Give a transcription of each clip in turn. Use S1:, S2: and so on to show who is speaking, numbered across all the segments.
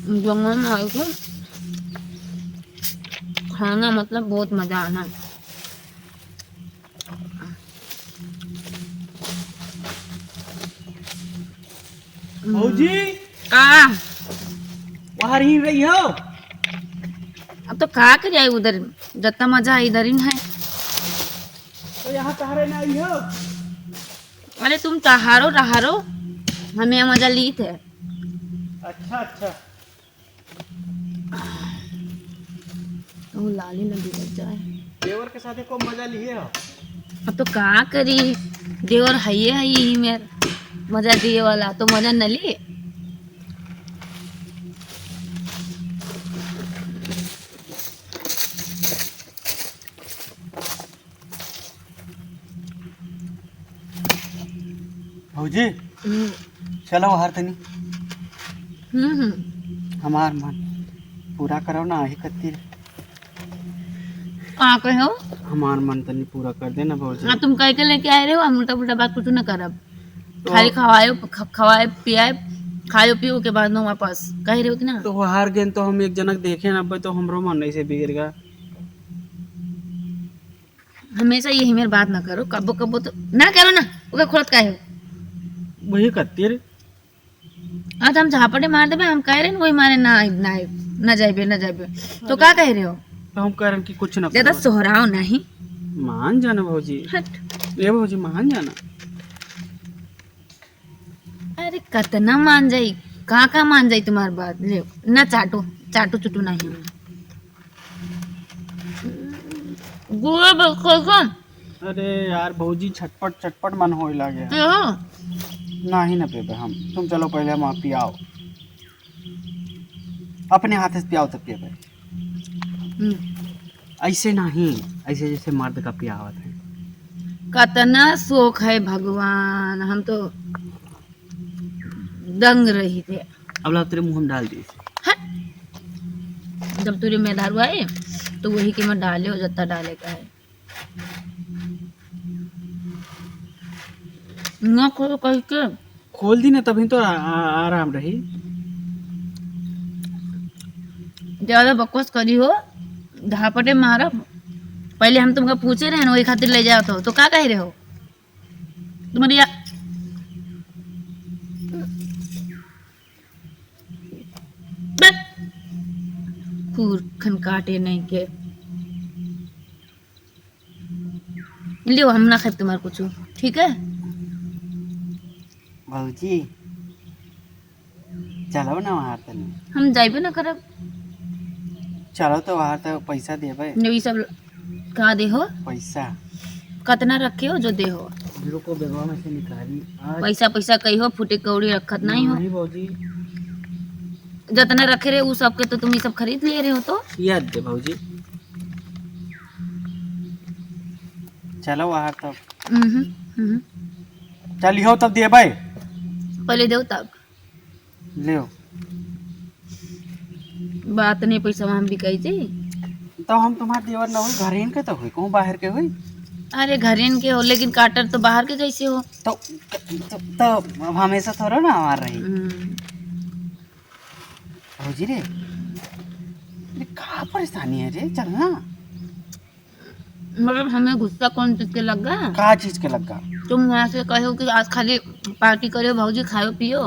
S1: जंगल में आए थे खाना मतलब बहुत मजा आना।
S2: भौजी
S1: का
S2: वहाँ रही रही हो?
S1: अब तो खा के जाए उधर, जितना मजा है इधर ही है।
S2: तो यहाँ कहाँ ना आई हो?
S1: अरे तुम तहारो रहारो, हमें मजा ली थे।
S2: अच्छा अच्छा।
S1: तो लाली लगी लग जाए।
S2: देवर के साथ को मजा लिए हो?
S1: अब तो का करी, देवर है ही मेरा मजा दिए वाला, तो मजा न लिए।
S2: भौजी
S1: हम्म
S2: चलो बाहर तनी,
S1: हम्म।
S2: हमार मन पूरा करो ना ही कत्ती।
S1: का कहे हो?
S2: हमार मन तनी पूरा कर देना भौजी।
S1: हाँ, तुम कह के लेके आए रहे हो, हम उल्टा पुल्टा बात कुछ न करब।
S2: तो
S1: खाली खवाए पियाए, खाओ पियो के बाद में वापस कह रहे हो कि ना।
S2: तो हार गेन तो हम एक जनक देखे ना भाई, तो हमरो मन नहीं से बिगड़ गया।
S1: हमेशा यही मेरी बात ना करो, कबो कबो तो ना करो ना। ओके खोलत का है
S2: वही कत्ती।
S1: आज हम झापटे मार देबे, हम कह रहे हैं वही मारे ना ना ना जाइबे ना जाइबे, तो का कह रहे हो?
S2: तो हम कह रहे हैं कि कुछ ना
S1: ज्यादा
S2: करो।
S1: सोहराओ नहीं।
S2: मान जाना भौजी,
S1: हट।
S2: ये भौजी मान जाना।
S1: अरे कतना मान जाई, का मान जाई तुम्हार बात। ले ना चाटो, चाटू चुटू नहीं। गुए बिल्कुल कम
S2: अरे यार भौजी छटपट छटपट मन होए लगे।
S1: के हो।
S2: ना ही ना पेबे हम, तुम चलो पहले हम आप पियाओ, अपने हाथ से पियाओ तब पेबे। ऐसे नहीं, ऐसे जैसे मर्द का पियावत है।
S1: कतना शौक है भगवान, हम तो दंग रही थे।
S2: अब ला तेरे मुंह में डाल दी।
S1: हट। जब तुझे में दारू आए तो वही के मैं डाले हो, जत्ता डाले का है ना खोलो कह के।
S2: खोल दी ना तभी तो आराम रही।
S1: ज्यादा बकवास करी हो, झापटे मारा। पहले हम तुमको पूछे रहे ना, वही खातिर ले जाओ तो का कह रहे हो तुम्हारी खूर काटे नहीं के। लियो हम ना खाए तुम्हारे कुछ, ठीक है।
S2: भौजी चलो ना वहाँ तनी,
S1: हम जाइबे ना करब।
S2: चलो तो वहाँ तो पैसा देबे।
S1: ये सब का दे हो,
S2: पैसा
S1: कतना रखे हो जो दे हो।
S2: रुको बेगवा में से निकाली आज।
S1: पैसा पैसा कही हो, फूटे कौड़ी रखत नहीं हो।
S2: नहीं भौजी,
S1: जितना रखे रहे उस सब के तो तुम ये सब खरीद ले रहे हो। तो
S2: याद दे भौजी, चलो वहाँ तब।
S1: हम्म।
S2: चलियो तब देबे।
S1: पहले दो तब
S2: ले
S1: बात नहीं, पैसा हम भी कही थी।
S2: तो हम तुम्हारे देवर न हुई, घरेन के तो हुई, कहूँ बाहर के हुई।
S1: अरे घरेन के हो, लेकिन काटर तो बाहर के जैसे हो।
S2: तो अब हमेशा थोड़ा ना हमार रही। भौजी रे, अरे का परेशानी है रे, चल ना।
S1: मतलब हमें गुस्सा कौन चीज के लगा?
S2: का चीज के लगा?
S1: तुम यहाँ से कहो कि आज खाली पार्टी करो भौजी, खाओ पियो,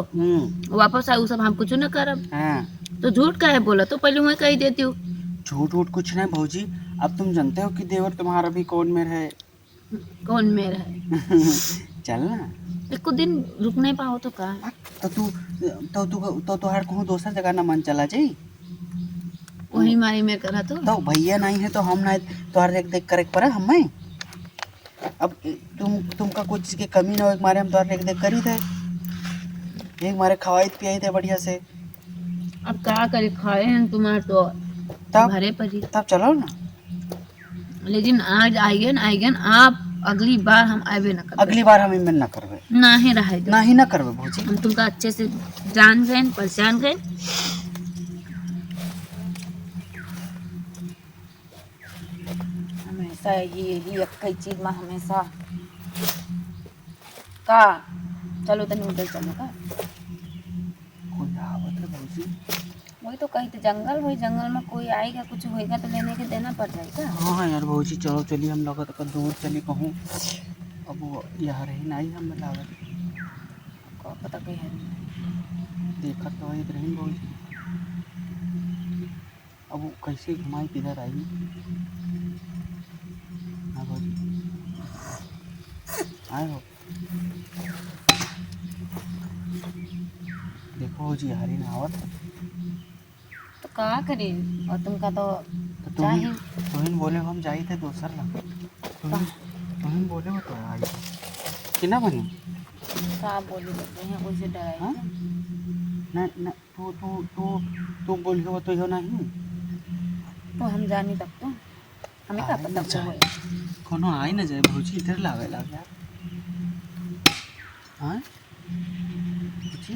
S1: वापस आओ, सब हम कुछ न करब।
S2: हाँ।
S1: तो झूठ का है बोला, तो पहले मैं कही देती हूँ।
S2: झूठ वूठ कुछ नहीं भौजी, अब तुम जानते हो कि देवर तुम्हारा भी कौन में है।
S1: कौन मेरा है?
S2: चल ना।
S1: एक दिन रुक नहीं पाओ तो का?
S2: तो तुहार कहूँ दूसर जगह ना मन चला जाई।
S1: वही मारी मेरे करा तो
S2: भैया नहीं है तो हम नहीं, तुहार देख देख करे पड़ा हमें। अब तुमका कोई चीज की कमी ना हो, एक मारे हम तुहार देख देख करी थे, एक मारे खवाई पियाई थे बढ़िया से।
S1: अब क्या करे, खाए हैं तुम्हारे तो
S2: तब
S1: भरे पड़ी।
S2: तब चलो ना।
S1: लेकिन आज आइगन आप, अगली बार हम आवे ना करबे।
S2: अगली बार हम इमें ना करबे,
S1: ना ही रहे दो।
S2: ना ही ना करबे भौजी।
S1: हम तुमका अच्छे से जान गए, पहचान गए। हमेशा यही एक ही चीज में हमेशा का। चलो तनी उधर चलो का।
S2: कोई आवत रे भौजी।
S1: वही तो कही तो जंगल वही जंगल में कोई आएगा कुछ होएगा तो लेने के देना पड़ जाएगा।
S2: हाँ यार भौजी चलो चलिए हम लोग तो दूर चली कहूँ अब वो यहाँ रही नहीं हम लागत
S1: को पता कहीं है
S2: देखा तो वही रही भौजी अब वो कैसे घुमाई किधर आई। हाँ भौजी आए हो देखो भौजी हरी ना आवत
S1: तो का करे और तुमका तो
S2: तो
S1: चाहे
S2: तुम बोले हम जाई थे दोसर ला तुम बोले हो तो आई कि ना बनी
S1: का बोली देते हैं उसे डराई
S2: हाँ? ना ना तू बोल के तो हो नहीं
S1: तो हम जानी तब तो हमें क्या
S2: आई
S1: पता
S2: ना
S1: वो
S2: जाए कोनो आई ना जाए भौजी इधर लावे लग यार। हाँ भौजी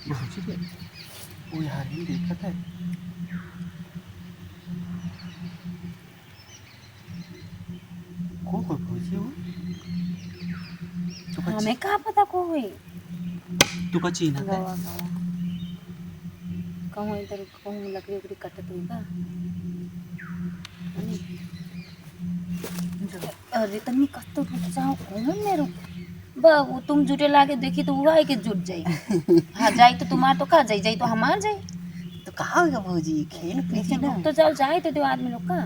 S2: भौजी के वो यार ही देखा था को भौजी वो
S1: हमें क्या पता को हुई
S2: तू का चीना था
S1: गवा गवा कहूँ इधर कहूँ लकड़ी उकड़ी कटत हुई का अरे तनी कत तो रुक जाओ कौन मेरे बाबू तुम जुटे लाके देखी तो वो आई के जुट जाई हाँ जाई तो तुम्हार तो का जाई जाई तो हमार जाई
S2: तो कहा होगा भौजी खेल पीछे
S1: लेकिन
S2: ना
S1: रुक तो जाओ जाए तो दो आदमी लोग का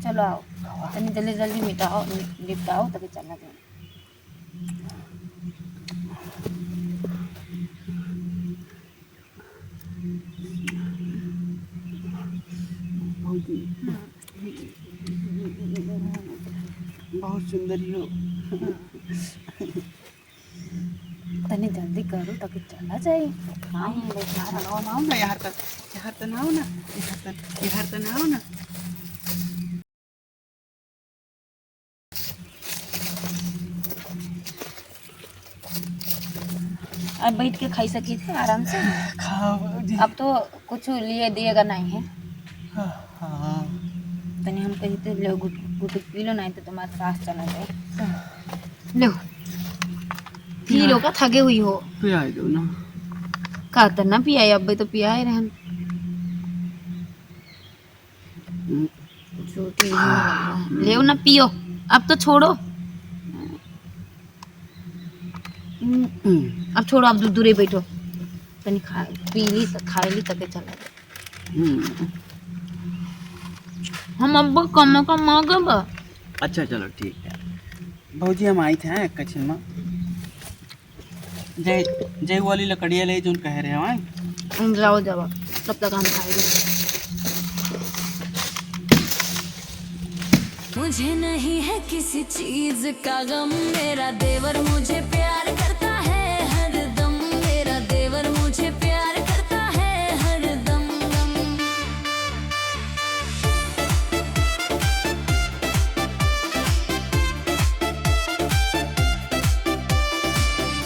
S1: चलो आओ तनी जल्दी जल्दी मिटाओ निपटाओ तभी चलना जाए
S2: भौजी बहुत सुंदर हो
S1: तनी जल्दी करो ताकि चला जाए हाँ
S2: ना ना यहाँ तक ना हो ना यहाँ तक ना हो ना
S1: अब बैठ के खाई सकी थे आराम से
S2: खाओ भौजी
S1: अब तो कुछ लिए दिएगा नहीं है
S2: हाँ
S1: तनी हम कही तो लो गुट गुट पी लो नहीं तो तुम्हारे पास चला जाए लो पी लो का थके हुई हो
S2: पिया दो ना
S1: का तो ना पिया अब भी तो पिया ही रहन झूठी ले ना पियो अब तो छोड़ो अब छोड़ो अब दूर बैठो तनी खा पी ली तो खा ली तके चला जाए हम अब कम गब
S2: अच्छा चलो ठीक है भौजी हम आई थे कचिन में जय वाली लकड़िया ले जो कह रहे हैं
S1: जाओ जाओ तब तक हम खाएंगे
S3: मुझे नहीं है किसी चीज का गम मेरा देवर मुझे प्यार